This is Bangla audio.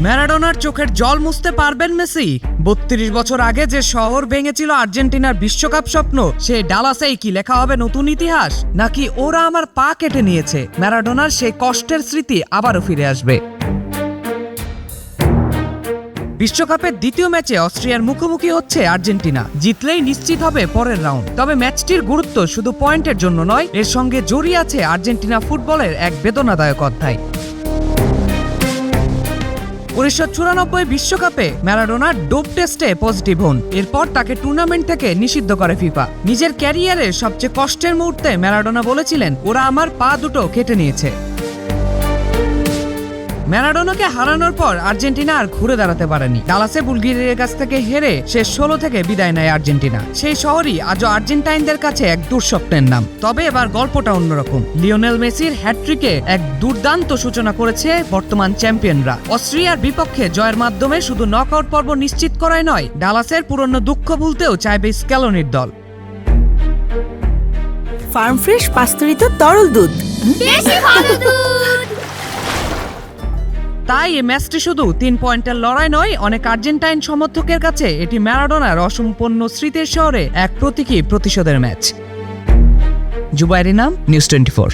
ম্যারাডোনার চোখের জল মুছতে পারবেন মেসি? ৩২ বছর আগে যে শহর ভেঙেছিল আর্জেন্টিনার বিশ্বকাপ স্বপ্ন, সেই ডালাসেই কি লেখা হবে নতুন ইতিহাস, নাকি ওরা আমার পা কেটে নিয়েছে? ম্যারাডোনার সেই কষ্টের স্মৃতি আবারও ফিরে আসবে। বিশ্বকাপের দ্বিতীয় ম্যাচে অস্ট্রিয়ার মুখোমুখি হচ্ছে আর্জেন্টিনা। জিতলেই নিশ্চিত হবে পরের রাউন্ড। তবে ম্যাচটির গুরুত্ব শুধু পয়েন্টের জন্য নয়, এর সঙ্গে জড়িয়ে আছে আর্জেন্টিনা ফুটবলের এক বেদনাদায়ক অধ্যায়। 1994 বিশ্বকাপে ম্যারাডোনা ডোপ টেস্টে পজিটিভ হন। এরপর তাকে টুর্নামেন্ট থেকে নিষিদ্ধ করে ফিফা। নিজের ক্যারিয়ারের সবচেয়ে কষ্টের মুহূর্তে ম্যারাডোনা বলেছিলেন, ওরা আমার পা দুটো কেটে নিয়েছে। ম্যারাডোনাকে হারানোর পর আর্জেন্টিনা আর ঘুরে দাঁড়াতে পারেনি। ডালাসে বুলগেরিয়ার কাছ থেকে হেরে শেষ 16 থেকে বিদায় নেয় আর্জেন্টিনা। সেই শহরই আজও আর্জেন্টাইনদের কাছে এক দুঃস্বপ্নের নাম। তবে এবার গল্পটা অন্যরকম। লিওনেল মেসির হ্যাটট্রিকে এক দুর্দান্ত সূচনা করেছে বর্তমান চ্যাম্পিয়নরা। অস্ট্রিয়ার বিপক্ষে জয়ের মাধ্যমে শুধু নকআউট পর্ব নিশ্চিত করাই নয়, ডালাসের পুরনো দুঃখ ভুলতেও চাইবে স্ক্যালোনির দল। ফার্ম ফ্রেশ পাস্তুরিত তরল দুধ, বেশি ভালো দুধ। তাই এই ম্যাচটি শুধু 3 পয়েন্টের লড়াই নয়, অনেক আর্জেন্টাইন সমর্থকের কাছে এটি ম্যারাডোনার অসম্পূর্ণ স্মৃতির শহরে এক প্রতীকী প্রতিশোধের ম্যাচ। জুবাইর ইনাম, নিউজ 24।